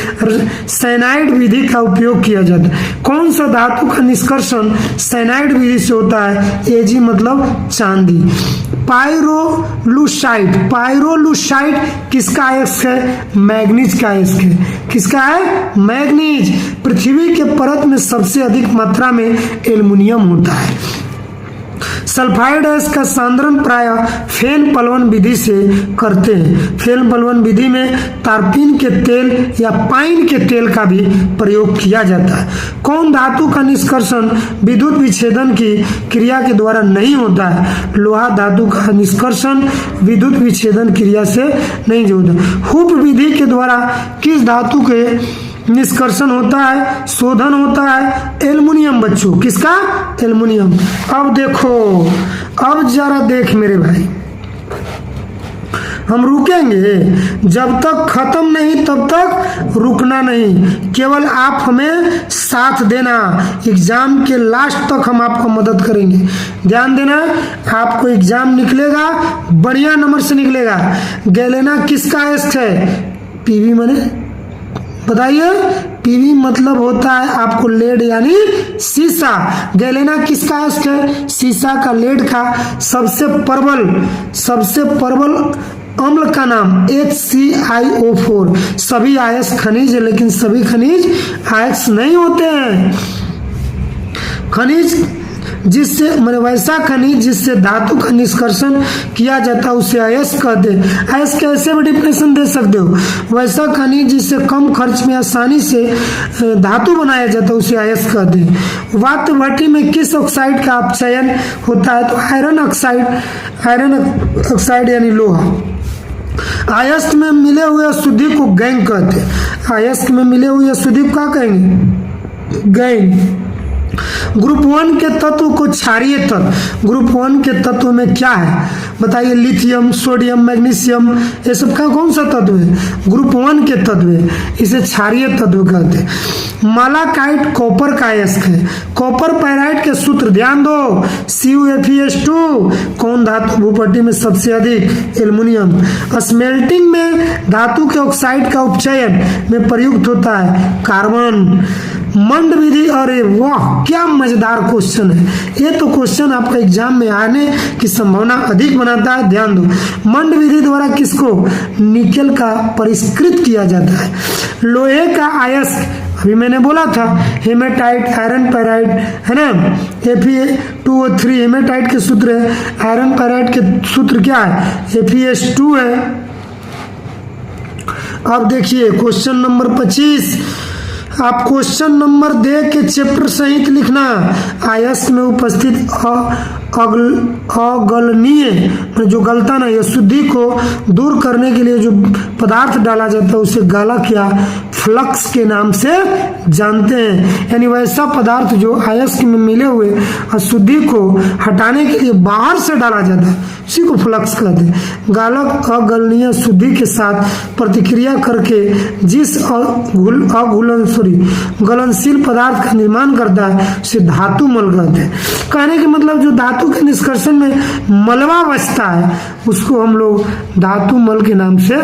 [SPEAKER 1] साइनाइड विधि का उपयोग किया जाता है? कौन सा धातु का निष्कर्षण साइनाइड विधि से होता है? एजी मतलब चांदी। पाइरोलुसाइड, पाइरोलुसाइड किसका अयस्क है? मैग्नीज का अयस्क है। किसका है? मैग्नीज। पृथ्वी के परत में सबसे अधिक मात्रा में एल्युमिनियम होता है। सल्फाइड अयस्क का सांद्रण प्राय फेन पलवन विधि से करते हैं। फेन पलवन विधि में तारपीन के तेल या पाइन के तेल का भी प्रयोग किया जाता है। कौन धातु का निष्कर्षण विद्युत विच्छेदन की क्रिया के द्वारा नहीं होता है? लोहा धातु का निष्कर्षण विद्युत विच्छेदन क्रिया से नहीं होता। हुप विधि के द्वारा किस धातु के निष्कर्षण होता है? शोधन होता है एल्युमिनियम बच्चों। किसका? एल्युमिनियम। अब देखो, अब जरा देख मेरे भाई, हम रुकेंगे जब तक खत्म नहीं तब तक रुकना नहीं। केवल आप हमें साथ देना, एग्जाम के लास्ट तक हम आपको मदद करेंगे। ध्यान देना, आपको एग्जाम निकलेगा बढ़िया नंबर से निकलेगा। गैलेना किसका अयस्क है? पीवी माने बताइए? पीवी मतलब होता है आपको लेड यानी सीसा। गैलेना किसका अयस्क है? सीसा का, लेड का। सबसे प्रबल अम्ल का नाम HClO4। सभी अयस्क खनिज है, लेकिन सभी खनिज अयस्क नहीं होते हैं। खनिज जिससे वैसा खनिज जिससे धातु का निष्कर्षण किया जाता है उसे अयस्क कहते हैं। अयस्क कैसे भी डिफिनेशन दे सकते हो? वैसा खनिज जिससे कम खर्च में आसानी से धातु बनाया जाता है उसे अयस्क कहते हैं। वात भट्टी में किस ऑक्साइड का अपचयन होता है? तो आयरन ऑक्साइड यानी लोहा। अयस्क में मिले हुए अशुद्धि को गैंग कहते हैं। अयस्क में मिले हुए अशुद्धि को क्या कहेंगे? गैंग। ग्रुप 1 के तत्व को क्षारीय तत्व। ग्रुप 1 के तत्व में क्या है बताइए? लिथियम, सोडियम, मैग्नीशियम, ये सब का कौन सा तत्व है? ग्रुप 1 के तत्व है, इसे क्षारीय तत्व कहते हैं। मालाकाइट कॉपर का अयस्क है। कॉपर पैराइड के सूत्र ध्यान दो, CuFeS2। कौन धातु भूपट्टी में सबसे अधिक? एल्युमिनियम। स्मेल्टिंग में धातु के ऑक्साइड का उपचयन में प्रयुक्त होता है कार्बन। मंड विधि, अरे वाह क्या मजेदार क्वेश्चन है ये। तो क्वेश्चन आपका एग्जाम में आने की संभावना अधिक बनाता है। ध्यान दो, मंड विधि द्वारा किसको? निकेल का परिष्कृत किया जाता है। लोहे का अयस्क अभी मैंने बोला था, हेमेटाइट, आयरन पैराइड है ना, Fe2O3 हेमेटाइट के सूत्र है। आयरन पैराइड के सूत्र क्या है? FeS2 है। अब देखिए क्वेश्चन नंबर 25। आप क्वेश्चन नंबर देख के चैप्टर सहित लिखना। अयस्क में उपस्थित अगलनीय जो गलता नहीं, अशुद्धि को दूर करने के लिए जो पदार्थ डाला जाता है उसे गाला क्या फ्लक्स के नाम से जानते हैं। यानी वैसा पदार्थ जो अयस्क में मिले हुए अशुद्धि को हटाने के लिए बाहर से डाला जाता है उसी को फ्लक्स कहते हैं। गालक अगलनीय शुद्धि के साथ प्रतिक्रिया करके जिस गलनशील पदार्थ का निर्माण करता है उसे धातु मल कहते हैं। कहने के मतलब जो धातु के निष्कर्षण में मलबा बचता है उसको हम लोग धातु मल के नाम से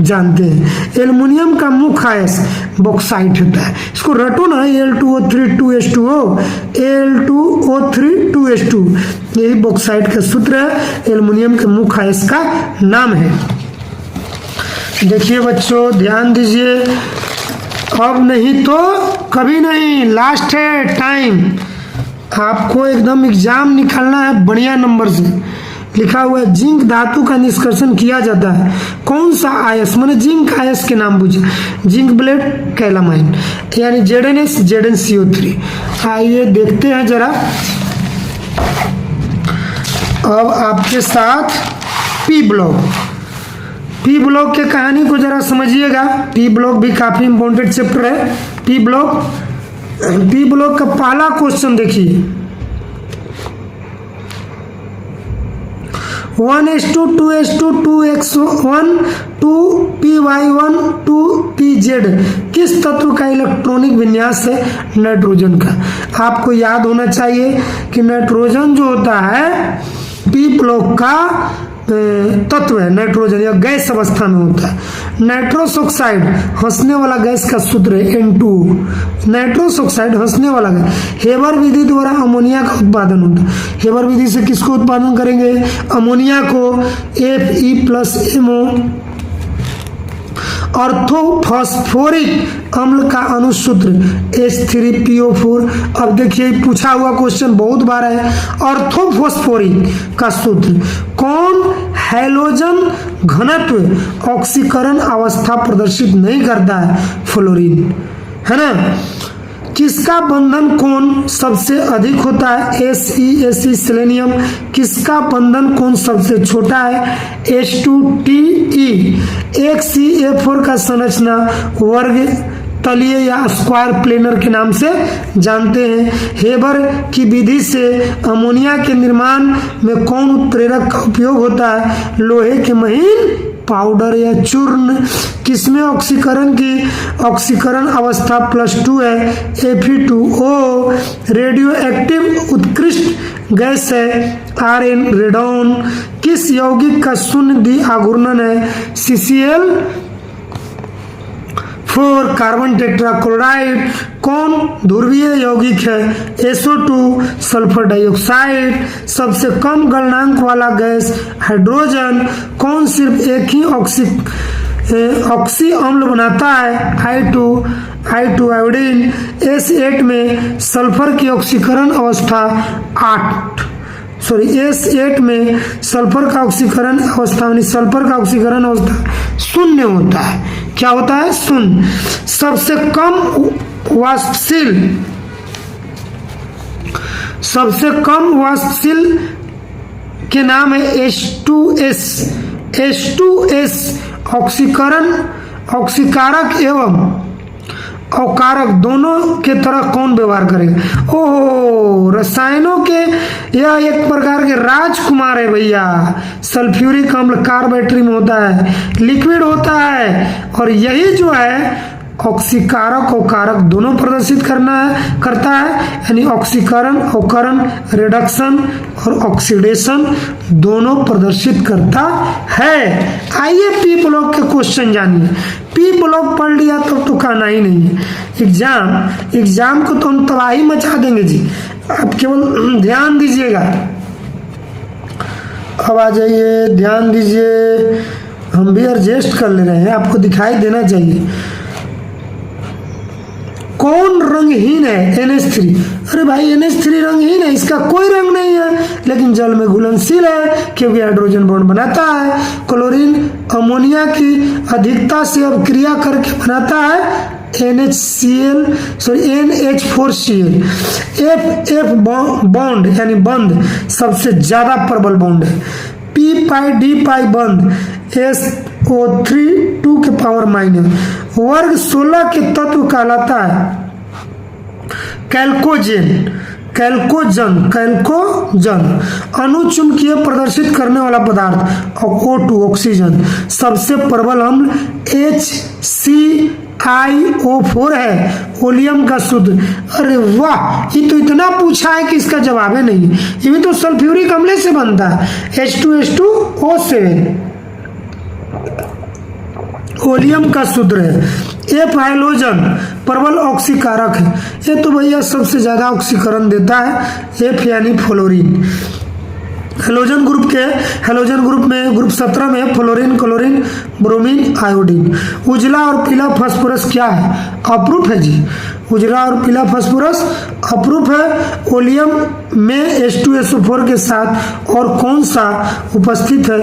[SPEAKER 1] जानते हैं। एल्युमिनियम का मुख्य अयस्क बॉक्साइट होता है। इसको रटो ना, Al2O3 2H2O, Al2O3 2H2, यही बॉक्साइट का सूत्र है, एल्युमिनियम के मुख्य अयस्क का नाम है। देखिए बच्चों ध्यान दीजिए, अब नहीं तो कभी नहीं, लास्ट है टाइम। आपको एकदम एग्जाम निकालना है बढ़िया नंबर से। लिखा हुआ है जिंक धातु का निष्कर्षण किया जाता है। कौन सा अयस्क? मैंने जिंक अयस्क के नाम पूछे। जिंक ब्लेड कैलामाइन यानी ZnS ZnCO3। आइए देखते हैं जरा। अब आपके साथ पी ब्लॉक के कहानी को जरा समझिएगा। पी ब्लॉक भी काफी इंपॉर्टेंट चैप्टर है। पी ब्लॉक का पहला क्वेश्चन देखिए, 1:2, 2:2, 2x1, 2py1, 2pz किस तत्व का इलेक्ट्रॉनिक विन्यास है? नाइट्रोजन का। आपको याद होना चाहिए कि नाइट्रोजन जो होता है पी ब्लॉक का तत्व है, नाइट्रोजन या गैस अवस्था में होता है। नाइट्रोस ऑक्साइड हंसने वाला गैस का सूत्र है N2। नाइट्रोस ऑक्साइड हंसने वाला गैस। हेबर विधि द्वारा अमोनिया का उत्पादन होता है। हेबर विधि से किसको उत्पादन करेंगे? अमोनिया को। Fe+MO ऑर्थोफॉस्फोरिक अम्ल का अनुसूत्र H3PO4। अब देखिए पूछा हुआ क्वेश्चन बहुत बार है, ऑर्थोफॉस्फोरिक का सूत्र कौन हैलोजन घनत्व ऑक्सीकरण अवस्था प्रदर्शित नहीं करता है? फ्लोरीन, है ना। किसका बंधन कोण सबसे अधिक होता है? SE selenium. किसका बंधन कोण सबसे छोटा है? H2TE। एक CA4 का संरचना वर्ग तलीय या स्क्वायर प्लेनर के नाम से जानते हैं। हेबर की विधि से अमोनिया के निर्माण में कौन उत्प्रेरक का उपयोग होता है? लोहे के महीन पाउडर या चूर्ण। किसमें ऑक्सीकरण अवस्था +2 है? Fe2O। रेडियो एक्टिव उत्कृष्ट गैस है Rn, रेडॉन। किस यौगिक का शून्य द्वि आघूर्णन है? CCl4 carbon tetrachloride. कौन ध्रुवीय यौगिक है? SO2 sulphur dioxide. सबसे कम गलनांक वाला गैस हाइड्रोजन। कौन सिर्फ एक ही ऑक्सी अम्ल बनाता है? I2 iodine. S8 में सल्फर की ऑक्सीकरण अवस्था S8 में सल्फर का ऑक्सीकरण अवस्था शून्य होता है। क्या होता है? शून्य। सबसे कम वाष्पशील के नाम है H2S। ऑक्सीकारक एवं अवकारक दोनों के तरह कौन व्यवहार करेगा? ओहो, रसायनों के यह एक प्रकार के राजकुमार है भैया। सल्फ्यूरिक अम्ल कार्बोरेटरी में होता है, लिक्विड होता है, और यही जो है ऑक्सीकारक अवकारक दोनों प्रदर्शित करता है, यानी ऑक्सीकरण अवकरण रिडक्शन और ऑक्सीडेशन दोनों प्रदर्शित करता है। आइए पी ब्लॉक के क्वेश्चन जानिए। पी ब्लॉक पढ़ लिया तो कहना ही नहीं है। एग्जाम को तो हम तबाही मचा देंगे जी। आप केवल ध्यान दीजिएगा। अब आ जाइए, ध्यान दीजिए। हम भी एडजस्ट कर ले रहे हैं, आपको दिखाई देना चाहिए। कौन रंगहीन है? NH3। अरे भाई NH3 रंगहीन है, इसका कोई रंग नहीं है, लेकिन जल में घुलनशील है क्योंकि हाइड्रोजन बॉन्ड बनाता है। क्लोरीन अमोनिया की अधिकता से अभिक्रिया करके बनाता है NH4Cl। F बॉन्ड यानी बंध सबसे ज्यादा प्रबल बॉन्ड है। P-D बंध SO3 2 के पावर माइनस। वर्ग 16 के तत्व कहलाता है कैल्कोजन। अनुचुंबकीय प्रदर्शित करने वाला पदार्थ O2 ऑक्सीजन। सबसे प्रबल अम्ल HClO4 है, ओलियम का सूत्र। अरे वाह, ये तो इतना पूछा है कि इसका जवाब है नहीं। ये भी तो सल्फ्यूरिक अम्ल से बनता है, H2O7 ओलियम का सूत्र है। F हाइलोजन प्रबल ऑक्सीकारक है। ये तो भैया सबसे ज्यादा ऑक्सीकरण देता है, F यानी फ्लोरीन। हेलोजन ग्रुप में ग्रुप 17 में फ्लोरीन, क्लोरीन, ब्रोमीन, आयोडीन। उजला और पीला फास्फोरस क्या है? अप्रूफ है जी। उजला और पीला फास्फोरस अप्रूफ है। ओलियम में H2SO4 के साथ और कौन सा उपस्थित है?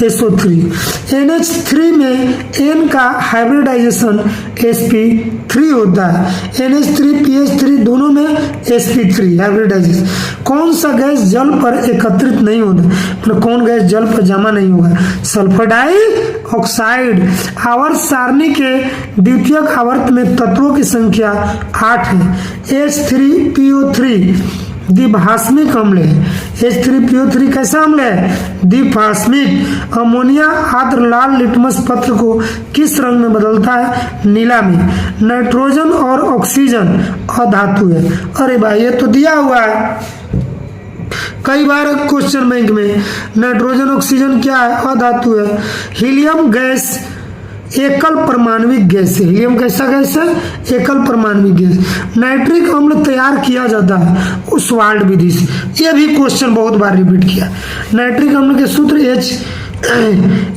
[SPEAKER 1] SO3। NH3 में N का हाइब्रिडाइजेशन sp3 होता है। NH3 PH3 दोनों में sp3 हाइब्रिडाइजेशन। कौन सा गैस जल पर एकत्रित नहीं होता? मतलब कौन गैस जल पर जमा नहीं होगा? Sulphur dioxide oxide. आवर्त सारणी के द्वितीयक आवर्त में तत्वों की संख्या 8 है। H3PO3 द्विभाषमिक अम्ल है। H3PO3 कैसा अम्ल है? द्विभाषमिक। अमोनिया आर्द्र लाल लिटमस पत्र को किस रंग में बदलता है? नीला में। नाइट्रोजन और ऑक्सीजन अधातु है। अरे भाई ये तो दिया हुआ है कई बार क्वेश्चन बैंक में। नाइट्रोजन ऑक्सीजन क्या है? अधातु है। हीलियम गैस एकल परमाणविक गैस है। हीलियम कैसा गैस है? एकल परमाणविक गैस। नाइट्रिक अम्ल तैयार किया जाता है ओस्वाल्ड विधि से। यह भी क्वेश्चन बहुत बार रिपीट किया। नाइट्रिक अम्ल के सूत्र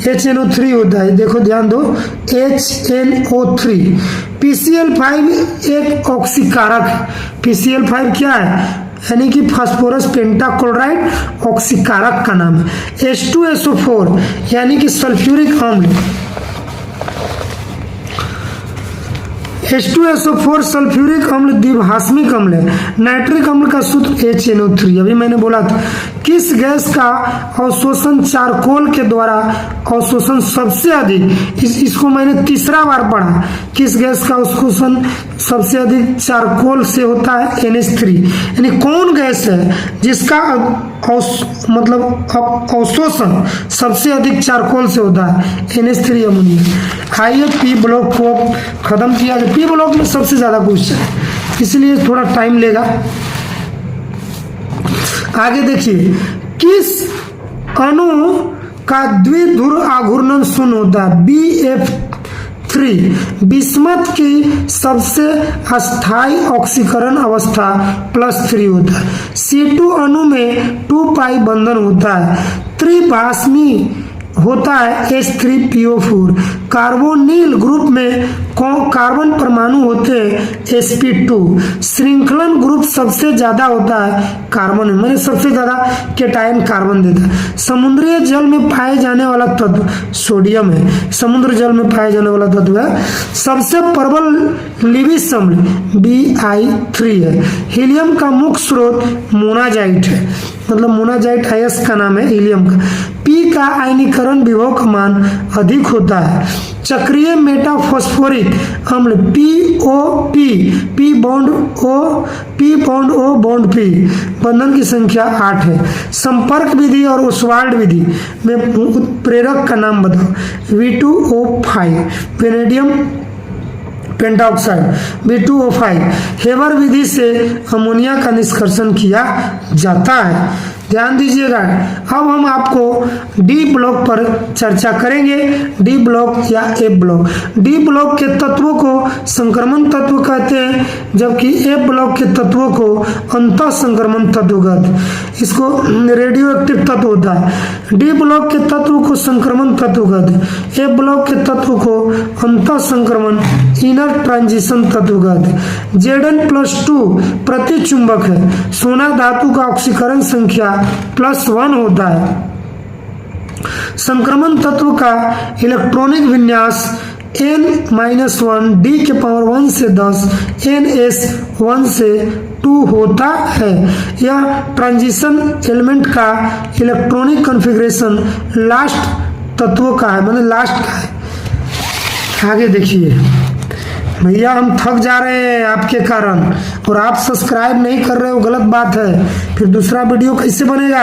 [SPEAKER 1] HNO3 होता है। देखो ध्यान दो, HNO3। PCl5 एक ऑक्सीकारक है। PCl5 क्या है? यानी कि फास्फोरस पेंटाक्लोराइड ऑक्सीकारक का नाम है। H2SO4 यानी कि सल्फ्यूरिक अम्ल। H2SO4 सल्फ्यूरिक अम्ल द्विभाषमिक अम्ल है। नाइट्रिक अम्ल का सूत्र HNO3। अभी मैंने बोला था किस गैस का अवशोषण चारकोल के द्वारा अवशोषण सबसे अधिक, इसको मैंने तीसरा बार पढ़ा। किस गैस का अवशोषण सबसे अधिक चारकोल से होता है? NH3। यानी कौन गैस है जिसका अवशोषण सबसे अधिक चारकोल से होता है? NH3 ammonia. आइए पी ब्लॉक को खत्म किया जाए। पी ब्लॉक में सबसे ज्यादा क्वेश्चन है इसलिए थोड़ा टाइम लेगा। आगे देखिए, किस अणु का द्विध्रुव आघूर्णन शून्य होता है? BF3। बिस्मथ की सबसे अस्थायी ऑक्सीकरण अवस्था +3 होता है। C2 अणु में 2 बंधन होता है। त्रिभाषमी होता है H3PO4। कार्बोनिल ग्रुप में कार्बन परमाणु होते हैं sp2। श्रृंखलन ग्रुप सबसे ज्यादा होता है कार्बन में, मैंने सबसे ज्यादा केटायन कार्बन देता है। समुद्री जल में पाए जाने वाला तत्व सोडियम है। समुद्र जल में पाए जाने वाला तत्व है। सबसे प्रबल लिविस अम्ल Bi3 है। हीलियम का मुख्य स्रोत मोनाजाइट है, मतलब मोनाजाइट आयस का नाम है हीलियम का। पी का आयनीकरण विभव का मान अधिक होता है। चक्रीय मेटाफॉस्फोरिक अम्ल POP, P bond O bond P, बंधन की संख्या 8 है। संपर्क विधि और ओस्वाल्ड विधि में उत्प्रेरक का नाम बताओ। V2O5 vanadium pentoxide V2O5। Haber विधि से अमोनिया का निष्कर्षण किया जाता है। ध्यान दीजिएगा। अब हम आपको डी ब्लॉक पर चर्चा करेंगे। डी ब्लॉक या ए ब्लॉक। डी ब्लॉक के तत्वों को संक्रमण तत्व कहते हैं, जबकि ए ब्लॉक के तत्वों को अंतः संक्रमण तत्व कहते हैं। इसको रेडियो एक्टिव तत्व होता है। डी ब्लॉक के तत्व को संक्रमण तत्व कहते हैं। ए ब्लॉक के तत्व को अंतः संक्रमण इनर ट्रांजिशन तत्व कहते हैं। Zn+2 प्रति चुंबक है। सोना धातु का ऑक्सीकरण संख्या +1 होता है। संक्रमण तत्व का इलेक्ट्रॉनिक विन्यास n-1 d के पावर 1 से 10 ns 1 से 2 होता है। यह ट्रांजिशन एलिमेंट का इलेक्ट्रॉनिक कॉन्फ़िगरेशन लास्ट तत्वों का है, मतलब लास्ट का है। आगे देखिए भैया, हम थक जा रहे हैं आपके कारण, और आप सब्सक्राइब नहीं कर रहे हो, गलत बात है। फिर दूसरा वीडियो कैसे बनेगा?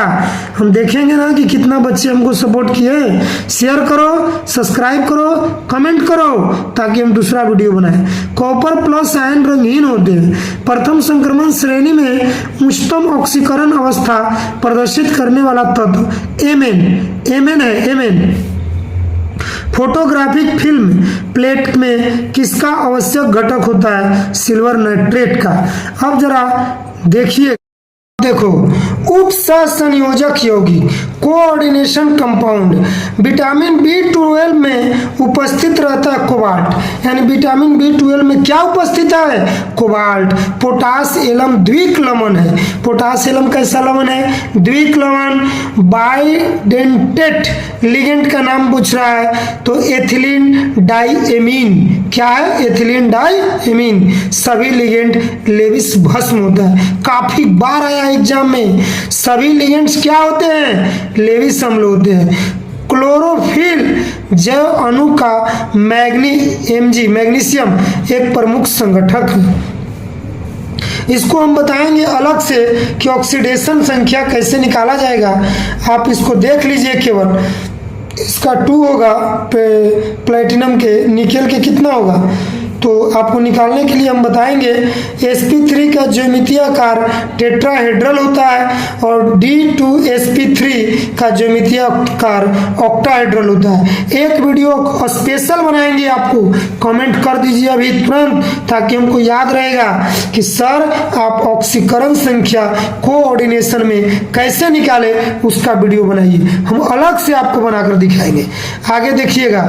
[SPEAKER 1] हम देखेंगे ना कि कितना बच्चे हमको सपोर्ट किए। शेयर करो, सब्सक्राइब करो, कमेंट करो, ताकि हम दूसरा वीडियो बनाएं। कॉपर प्लस आयन रंगहीन होते हैं। प्रथम संक्रमण श्रेणी में उच्चतम ऑक्सीकरण अवस्था प्रदर्शित करने वाला तत्व Mn है। फोटोग्राफिक फिल्म प्लेट में किसका आवश्यक घटक होता है? सिल्वर नाइट्रेट का। अब जरा देखिए, देखो, उप सहसंयोजक यौगिक कोऑर्डिनेशन कंपाउंड। विटामिन B12 में उपस्थित रहता है कोबाल्ट, यानी विटामिन B12 में क्या उपस्थित है? कोबाल्ट। पोटास एलम द्विक लवण है। पोटास एलम कैसा लवण है? द्विक लवण। बाइडेंटेट लिगेंड का नाम पूछ रहा है तो एथिलीन डाइएमीन। क्या है? Ethylene diamine. सभी लिगेंड लेविस भस्म होता है। काफी बार आया एग्जाम में। सभी लिगेंड्स क्या होते हैं? लेविस अम्ल होते हैं। क्लोरोफिल जैव अणु का मैग्नीशियम एक प्रमुख संगठक है। इसको हम बताएंगे अलग से कि ऑक्सीडेशन संख्या कैसे निकाला जाएगा। आप इसको देख लीजिए, केवल इसका 2 होगा प्लेटिनम के, निकेल के कितना होगा, तो आपको निकालने के लिए हम बताएंगे sp3 का ज्यामितीय आकार टेट्राहेड्रल होता है और D2sp3 का ज्यामितीय आकार ऑक्टाहेड्रल होता है। एक वीडियो स्पेशल बनाएंगे, आपको कमेंट कर दीजिए अभी तुरंत, ताकि हमको याद रहेगा कि सर आप ऑक्सीकरण संख्या कोऑर्डिनेशन में कैसे निकाले, उसका वीडियो बनाइए, हम अलग से आपको बनाकर दिखाएंगे। आगे देखिएगा,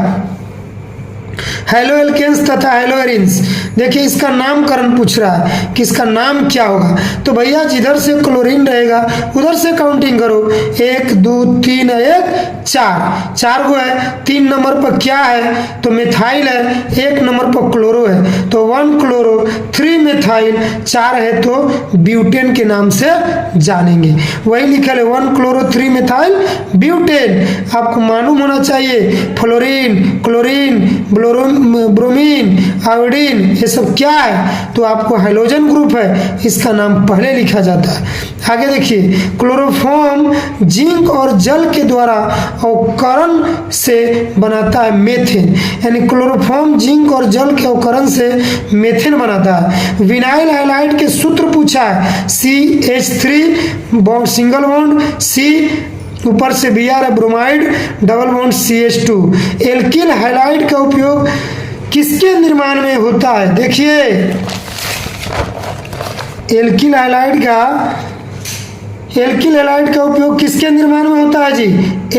[SPEAKER 1] हेलो एल्केन्स तथा हेलो एरिन्स। देखिए इसका नामकरण पूछ रहा है कि इसका नाम क्या होगा, तो भैया जिधर से क्लोरीन रहेगा उधर से काउंटिंग करो, 1 2 3 1 4 गो है। 3 नंबर पर क्या है, तो मिथाइल है। 1 नंबर पर क्लोरो है, तो 1 क्लोरो 3 मिथाइल, 4 है तो ब्यूटेन के नाम से जानेंगे। वही लिखा है 1 क्लोरो 3 मिथाइल ब्यूटेन। आपको मालूम होना चाहिए फ्लोरीन, क्लोरीन, ब्रोमीन, आयोडीन, ये सब क्या है, तो आपको हाइड्रोजन ग्रुप है, इसका नाम पहले लिखा जाता है। आगे देखिए, क्लोरोफॉर्म जिंक और जल के द्वारा अवकरण से बनाता है मेथेन, यानी क्लोरोफॉर्म जिंक और जल के अवकरण से मेथेन बनाता है। विनाइल हाइलाइड के सूत्र पूछा है, CH3 bond single bond, C ऊपर से Br है bromide, double bond CH2। Alkyl halide का उपयोग किसके निर्माण में होता है, देखिए एल्किल हाइलाइड का उपयोग किसके निर्माण में होता है जी,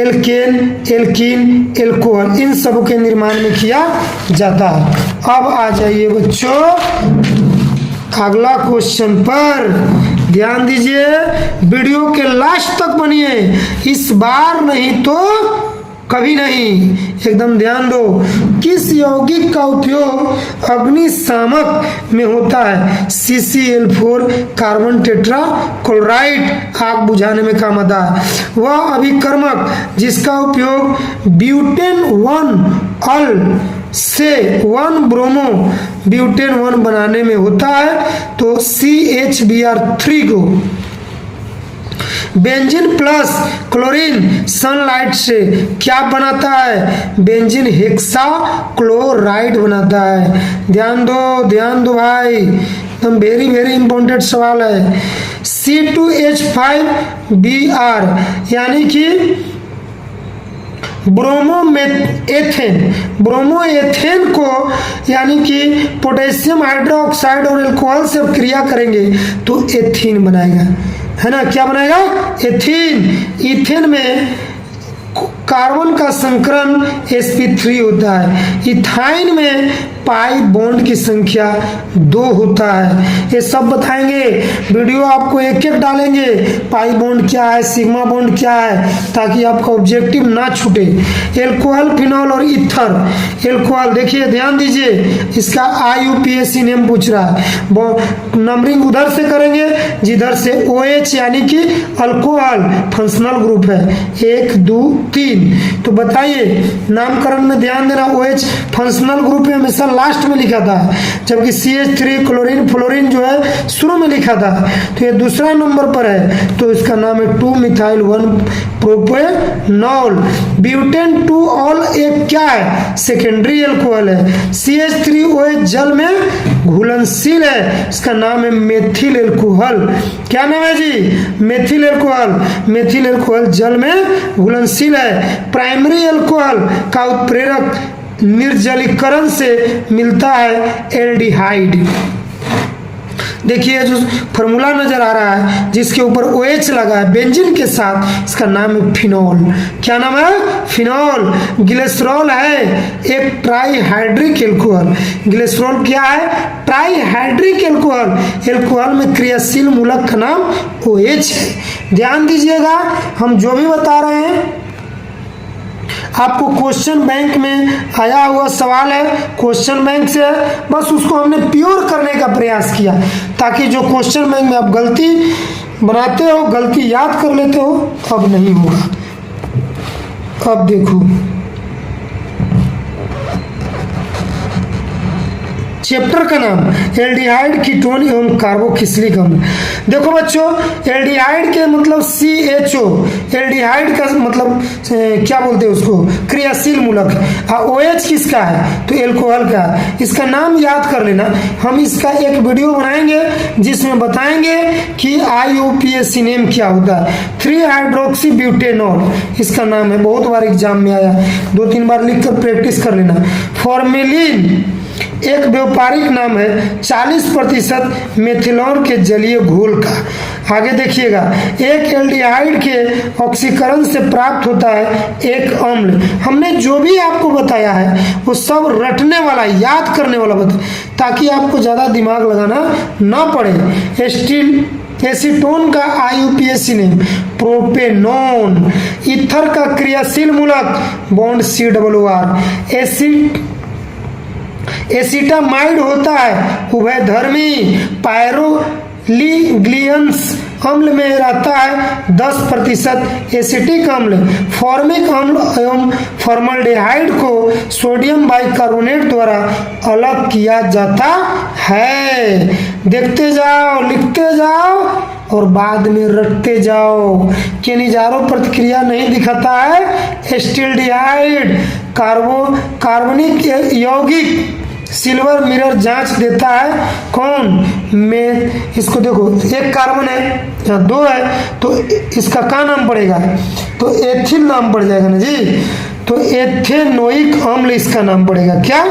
[SPEAKER 1] एल्केन, एल्कीन, एल्कोहल, इन सब के निर्माण में किया जाता है। अब आ जाइए बच्चों अगला क्वेश्चन पर, ध्यान दीजिए, वीडियो के लास्ट तक बनिए, इस बार नहीं तो कभी नहीं, एकदम ध्यान दो। किस यौगिक का उपयोग अग्निशामक में होता है, CCl4 कार्बन टेट्रा क्लोराइड, आग बुझाने में काम आता है। वह अभिकर्मक जिसका उपयोग ब्यूटेन 1 अल से 1 ब्रोमो ब्यूटेन 1 बनाने में होता है, तो CHBr3 को। बेंजीन प्लस क्लोरीन सनलाइट से क्या बनाता है, बेंजीन हेक्सा क्लोराइड बनाता है। ध्यान दो भाई, एकदम वेरी वेरी इंपॉर्टेंट सवाल है। C2H5Br यानी कि ब्रोमोएथेन को यानी कि पोटेशियम हाइड्रोक्साइड और अल्कोहल से क्रिया करेंगे तो एथीन बनाएगा, है ना, क्या बनाएगा, एथीन। इथेन में कार्बन का संकरण sp3 होता है। इथाइन में पाई बॉन्ड की संख्या 2 होता है। ये सब बताएंगे, वीडियो आपको एक एक डालेंगे, पाई बॉन्ड क्या है, सिग्मा बॉन्ड क्या है, ताकि आपका ऑब्जेक्टिव ना छूटे। एल्कोहल, फिनॉल और ईथर। एल्कोहल देखिए ध्यान दीजिए, इसका IUPAC नेम पूछ रहा है। नंबरिंग उधर से करेंगे जिधर से OH यानी कि अल्कोहल फंक्शनल ग्रुप है, 1 2 3। तो बताइए नामकरण में ध्यान देना, OH फंक्शनल ग्रुप में हमेशा लास्ट में लिखा था, जबकि CH3 क्लोरीन फ्लोरीन जो है शुरू में लिखा था। तो ये दूसरा नंबर पर है, तो इसका नाम है 2 मिथाइल 1 प्रोपेनॉल। ब्यूटेन 2 ऑल एक क्या है, सेकेंडरी अल्कोहल है। CH3OH जल में घुलनशील है, इसका नाम है मेथिल अल्कोहल। क्या नाम है जी, मेथिल अल्कोहल। मेथिल अल्कोहल जल में घुलनशील है। प्राइमरी अल्कोहल का उत्प्रेरक निर्जलीकरण से मिलता है एल्डिहाइड। देखिए जो फॉर्मूला नजर आ रहा है जिसके ऊपर OH लगा है बेंजीन के साथ, इसका नाम है फिनॉल। क्या नाम है, फिनॉल। ग्लिसरॉल है एक ट्राईहाइड्रिक एल्कोहल। ग्लिसरॉल क्या है, ट्राईहाइड्रिक एल्कोहल। एल्कोहल में क्रियाशील मूलक का नाम OH है। ध्यान दीजिएगा, हम जो भी बता रहे हैं आपको क्वेश्चन बैंक में आया हुआ सवाल है, क्वेश्चन बैंक से बस उसको हमने प्योर करने का प्रयास किया, ताकि जो क्वेश्चन बैंक में आप गलती बनाते हो, गलती याद कर लेते हो, अब नहीं होगा। अब देखो चैप्टर का नाम एल्डिहाइड, कीटोन एवं कार्बोक्सिलिक अम्ल। देखो बच्चों, एल्डिहाइड के मतलब CHO, एल्डिहाइड का मतलब क्या बोलते हैं उसको, क्रियाशील मूलक। OH किसका है, तो एल्कोहल का। इसका नाम याद कर लेना, हम इसका एक वीडियो बनाएंगे जिसमें बताएंगे कि IUPAC नेम क्या होता है। 3 हाइड्रोक्सी ब्यूटेनॉल इसका नाम है, बहुत बार एग्जाम में आया, 2-3 बार लिख कर प्रैक्टिस कर लेना। फॉर्मेलिन एक व्यापारिक नाम है 40% मेथिलॉन के जलीय घोल का। आगे देखिएगा, एक एल्डिहाइड के ऑक्सीकरण से प्राप्त होता है एक अम्ल। हमने जो भी आपको बताया है वो सब रटने वाला, याद करने वाला बताया, ताकि आपको ज्यादा दिमाग लगाना ना पड़े। एसीटोन का IUPAC नेम प्रोपेनोन। ईथर का क्रियाशील मूलक बॉन्ड COOR। एसिटामाइड होता है उभयधर्मी पायरोलिग्लियंस अम्ल में रहता है 10% एसिटिक अम्ल। फॉर्मिक अम्ल एवं फॉर्मल्डिहाइड को सोडियम बाइकार्बोनेट द्वारा अलग किया जाता है। देखते जाओ, लिखते जाओ और बाद में रटते जाओ। केनिजारो प्रतिक्रिया नहीं दिखाता है एस्टिल्डिहाइड। कार्बनिक यौगिक सिल्वर मिरर जांच देता है कौन में, इसको देखो, एक कार्बन है या 2 है, तो इसका क्या नाम पड़ेगा, तो एथिल नाम पड़ जाएगा ना जी, तो एथेनोइक अम्ल इसका नाम पड़ेगा। क्या,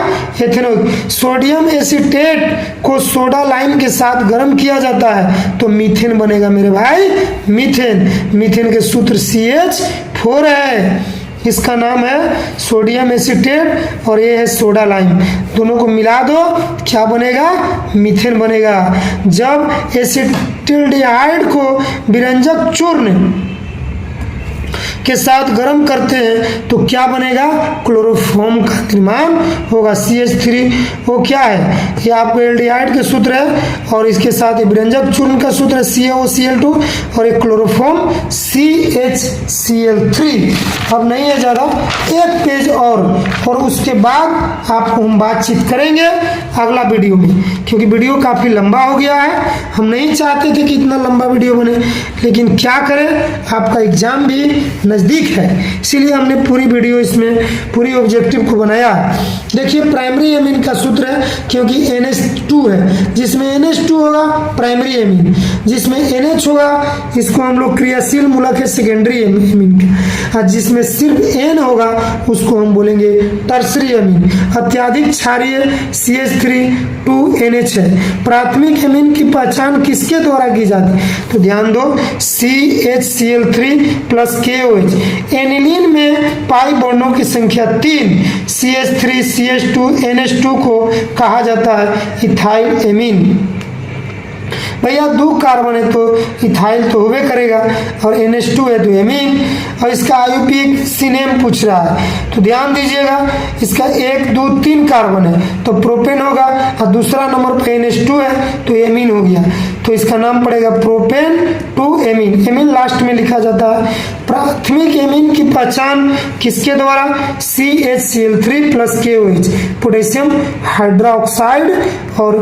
[SPEAKER 1] एथेनोइक। सोडियम एसीटेट को सोडा लाइम के साथ गर्म किया जाता है तो मीथेन बनेगा मेरे भाई, मीथेन। मीथेन के सूत्र CH4 है, इसका नाम है सोडियम एसीटेट और ये है सोडा लाइम। दोनों को मिला दो, क्या बनेगा, मीथेन बनेगा। जब एसिटिल्डिहाइड को विरंजक चूर्ण के साथ गर्म करते हैं तो क्या बनेगा, क्लोरोफॉर्म का निर्माण होगा। CH3 वो क्या है, ये आपको एल्डिहाइड के सूत्र है और इसके साथ विरंजक चूर्ण का सूत्र है CaOCl2 और एक क्लोरोफॉर्म CHCl3। अब नहीं है ज्यादा, एक पेज और उसके बाद आपको हम बातचीत करेंगे अगला वीडियो में, क्योंकि वीडियो काफी लंबा हो गया है। हम नहीं चाहते थे कि इतना लंबा वीडियो बने, लेकिन क्या करें, आपका एग्जाम भी नजदीक है, इसीलिए हमने पूरी वीडियो इसमें पूरी ऑब्जेक्टिव को बनाया। देखिए, प्राइमरी एमीन का सूत्र है, क्योंकि NH2 है, जिसमें NH2 होगा प्राइमरी एमीन, जिसमें NH होगा इसको हम लोग क्रियाशील मूलक है सेकेंडरी एमीन का, और जिसमें सिर्फ N होगा उसको हम बोलेंगे टर्सरी एमीन। अत्यधिक क्षारीय CH3 2NH है। प्राथमिक एमीन की पहचान किसके द्वारा की जाती है, तो ध्यान दो, CHCl3 प्लस KOH। एनिलीन में पाई बॉन्डों की संख्या 3, CH3 CH2 NH2 को कहा जाता है इथाइल एमीन। भैया 2 कार्बन है तो इथाइल तो होवे करेगा और NH2 है तो एमीन, और इसका IUPAC नेम पूछ रहा है तो ध्यान दीजिएगा, इसका 1 2 3 कार्बन है तो प्रोपेन होगा, और दूसरा नंबर पर NH2 है तो एमीन हो गया, तो इसका नाम पड़ेगा प्रोपेन 2 एमीन। एमीन लास्ट में लिखा जाता है। प्राथमिक एमीन की पहचान किसके द्वारा, CHCl3 plus KOH, potassium hydroxide, और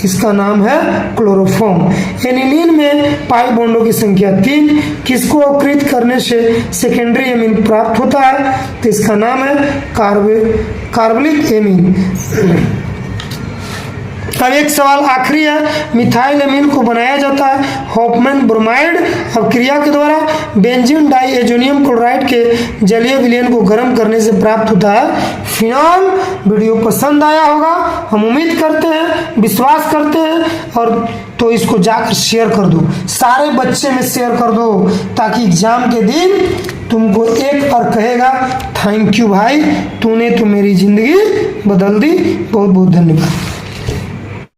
[SPEAKER 1] इसका नाम है क्लोरोफॉर्म। एनिलीन में पाई बॉन्डों की संख्या 3, किसको अवकृत करने से सेकेंडरी एमीन प्राप्त होता है, तो इसका नाम है कार्बनिक एमीन। अब एक सवाल आखिरी है, मिथाइल एमीन को बनाया जाता है हॉफमैन ब्रोमाइड और क्रिया के द्वारा बेंजीन डाइएजोनियम क्लोराइड के जलीय विलयन को गर्म करने से प्राप्त होता है फिनॉल। वीडियो पसंद आया होगा, हम उम्मीद करते हैं, विश्वास करते हैं, और तो इसको जाकर शेयर कर दो, सारे बच्चे में शेयर कर दो, ताकि एग्जाम के दिन तुमको एक और कहेगा थैंक यू भाई, तूने तो मेरी जिंदगी बदल दी। बहुत बहुत धन्यवाद।